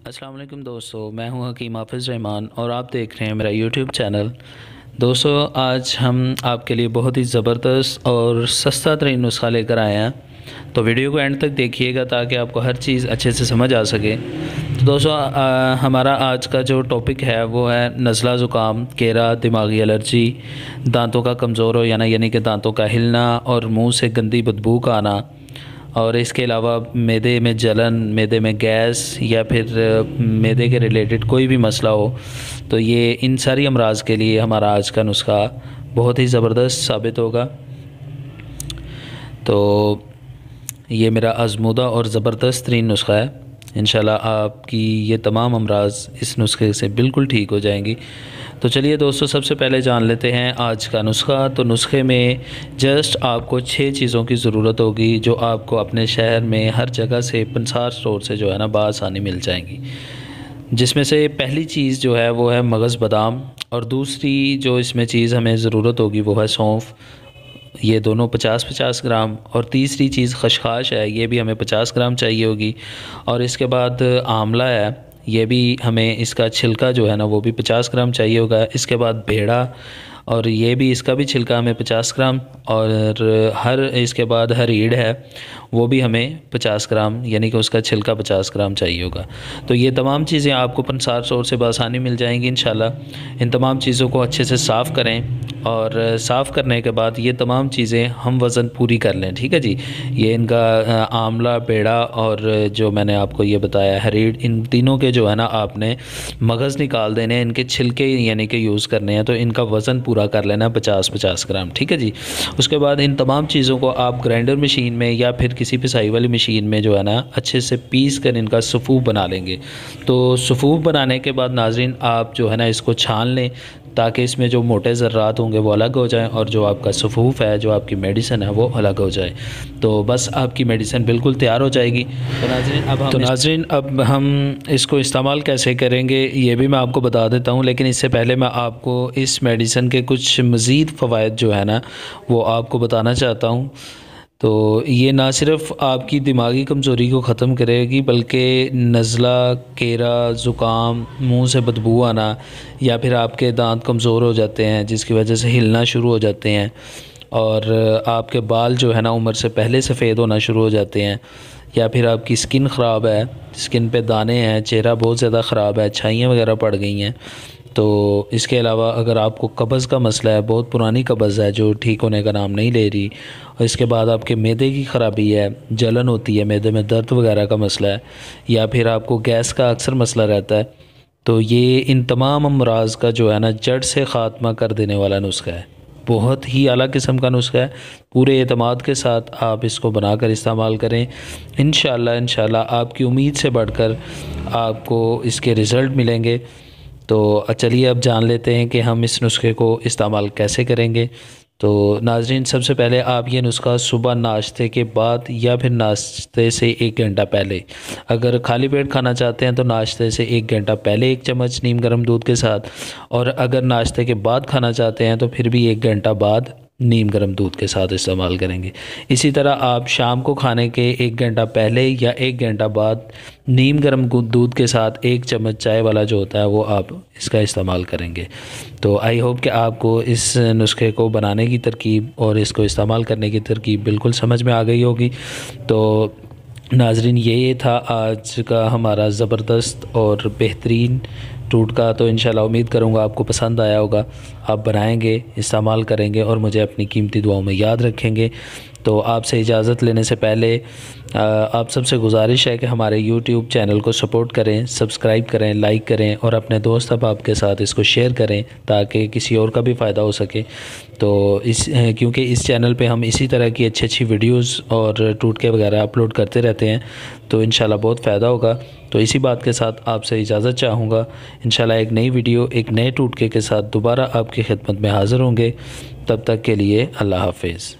السلام علیکم دوستو، میں ہوں حکیم حافظ رحمان اور آپ دیکھ رہے ہیں میرا یوٹیوب چینل۔ دوستو آج ہم آپ کے لیے بہت ہی زبردست اور سستا ترین نسخہ لے کر آئے ہیں، تو ویڈیو کو اینڈ تک دیکھیے گا تاکہ آپ کو ہر چیز اچھے سے سمجھ آ سکے۔ تو دوستو ہمارا آج کا جو ٹاپک ہے وہ ہے نزلہ زکام، کیرا، دماغی الرجی، دانتوں کا کمزور ہو یعنی کہ دانتوں کا ہلنا اور منہ سے گندی بدبو کا آنا، اور اس کے علاوہ معدے میں جلن، معدے میں گیس یا پھر معدے کے ریلیٹڈ کوئی بھی مسئلہ ہو، تو یہ ان ساری امراض کے لیے ہمارا آج کا نسخہ بہت ہی زبردست ثابت ہوگا۔ تو یہ میرا آزمودہ اور زبردست ترین نسخہ ہے، انشاءاللہ آپ کی یہ تمام امراض اس نسخے سے بالکل ٹھیک ہو جائیں گی۔ تو چلیے دوستو، سب سے پہلے جان لیتے ہیں آج کا نسخہ۔ تو نسخے میں جسٹ آپ کو 6 چیزوں کی ضرورت ہوگی جو آپ کو اپنے شہر میں ہر جگہ سے پنسار اسٹور سے جو ہے نا بآسانی مل جائیں گی، جس میں سے پہلی چیز جو ہے وہ ہے مغز بادام، اور دوسری جو اس میں چیز ہمیں ضرورت ہوگی وہ ہے سونف، یہ دونوں 50-50 گرام، اور تیسری چیز خشخاش ہے، یہ بھی ہمیں 50 گرام چاہیے ہوگی، اور اس کے بعد آملہ ہے، یہ بھی ہمیں اس کا چھلکا جو ہے نا وہ بھی 50 گرام چاہیے ہوگا۔ اس کے بعد بیڑا، اور یہ بھی اس کا بھی چھلکا ہمیں 50 گرام، اور اس کے بعد ہریڑ ہے، وہ بھی ہمیں 50 گرام یعنی کہ اس کا چھلکا 50 گرام چاہیے ہوگا۔ تو یہ تمام چیزیں آپ کو پنسار اسٹور سے بآسانی مل جائیں گی انشاءاللہ۔ ان تمام چیزوں کو اچھے سے صاف کریں، اور صاف کرنے کے بعد یہ تمام چیزیں ہم وزن پوری کر لیں، ٹھیک ہے جی۔ یہ ان کا آملہ، بیڑا اور جو میں نے آپ کو یہ بتایا ہریڑ، ان تینوں کے جو ہے نا آپ نے مغز نکال دینے ہیں، ان کے چھلکے یعنی کہ یوز کرنے ہیں، تو ان کا وزن پورا کر لینا 50-50 گرام، ٹھیک ہے جی۔ اس کے بعد ان تمام چیزوں کو آپ گرائنڈر مشین میں یا پھر کسی پسائی والی مشین میں جو ہے نا اچھے سے پیس کر ان کا صفوف بنا لیں گے۔ تو صفوف بنانے کے بعد ناظرین آپ جو ہے نا اس کو چھان لیں تاکہ اس میں جو موٹے ذرات ہوں گے وہ الگ ہو جائیں، اور جو آپ کا صفوف ہے، جو آپ کی میڈیسن ہے وہ الگ ہو جائے۔ تو بس آپ کی میڈیسن بالکل تیار ہو جائے گی۔ تو ناظرین اب ہم اس کو استعمال کیسے کریں گے یہ بھی میں آپ کو بتا دیتا ہوں، لیکن اس سے پہلے میں آپ کو اس میڈیسن کے کچھ مزید فوائد جو ہے نا وہ آپ کو بتانا چاہتا ہوں۔ تو یہ نہ صرف آپ کی دماغی کمزوری کو ختم کرے گی بلکہ نزلہ، کیرا، زکام، منہ سے بدبو آنا، یا پھر آپ کے دانت کمزور ہو جاتے ہیں جس کی وجہ سے ہلنا شروع ہو جاتے ہیں، اور آپ کے بال جو ہے نا عمر سے پہلے سفید ہونا شروع ہو جاتے ہیں، یا پھر آپ کی سکن خراب ہے، سکن پہ دانے ہیں، چہرہ بہت زیادہ خراب ہے، چھائیاں وغیرہ پڑ گئی ہیں، تو اس کے علاوہ اگر آپ کو قبض کا مسئلہ ہے، بہت پرانی قبض ہے جو ٹھیک ہونے کا نام نہیں لے رہی، اور اس کے بعد آپ کے معدے کی خرابی ہے، جلن ہوتی ہے، معدے میں درد وغیرہ کا مسئلہ ہے، یا پھر آپ کو گیس کا اکثر مسئلہ رہتا ہے، تو یہ ان تمام امراض کا جو ہے نا جڑ سے خاتمہ کر دینے والا نسخہ ہے، بہت ہی اعلیٰ قسم کا نسخہ ہے۔ پورے اعتماد کے ساتھ آپ اس کو بنا کر استعمال کریں، انشاءاللہ آپ کی امید سے بڑھ کر آپ کو اس کے رزلٹ ملیں گے۔ تو چلیے اب جان لیتے ہیں کہ ہم اس نسخے کو استعمال کیسے کریں گے۔ تو ناظرین سب سے پہلے آپ یہ نسخہ صبح ناشتے کے بعد یا پھر ناشتے سے 1 گھنٹہ پہلے، اگر خالی پیٹ کھانا چاہتے ہیں تو ناشتے سے 1 گھنٹہ پہلے 1 چمچ نیم گرم دودھ کے ساتھ، اور اگر ناشتے کے بعد کھانا چاہتے ہیں تو پھر بھی 1 گھنٹہ بعد نیم گرم دودھ کے ساتھ استعمال کریں گے۔ اسی طرح آپ شام کو کھانے کے 1 گھنٹہ پہلے یا 1 گھنٹہ بعد نیم گرم دودھ کے ساتھ 1 چمچ چائے والا جو ہوتا ہے وہ آپ اس کا استعمال کریں گے۔ تو آئی ہوپ کہ آپ کو اس نسخے کو بنانے کی ترکیب اور اس کو استعمال کرنے کی ترکیب بالکل سمجھ میں آ گئی ہوگی۔ تو ناظرین یہ تھا آج کا ہمارا زبردست اور بہترین ٹوٹکا۔ تو انشاءاللہ امید کروں گا آپ کو پسند آیا ہوگا، آپ بنائیں گے، استعمال کریں گے، اور مجھے اپنی قیمتی دعاؤں میں یاد رکھیں گے۔ تو آپ سے اجازت لینے سے پہلے آپ سب سے گزارش ہے کہ ہمارے یوٹیوب چینل کو سپورٹ کریں، سبسکرائب کریں، لائک کریں، اور اپنے دوست احباب کے ساتھ اس کو شیئر کریں تاکہ کسی اور کا بھی فائدہ ہو سکے۔ تو کیونکہ اس چینل پہ ہم اسی طرح کی اچھی اچھی ویڈیوز اور ٹوٹکے وغیرہ اپلوڈ کرتے رہتے ہیں، تو انشاءاللہ بہت فائدہ ہوگا۔ تو اسی بات کے ساتھ آپ سے اجازت چاہوں گا، انشاءاللہ ایک نئی ویڈیو، ایک نئے ٹوٹکے کے ساتھ دوبارہ آپ کی خدمت میں حاضر ہوں گے۔ تب تک کے لیے اللہ حافظ۔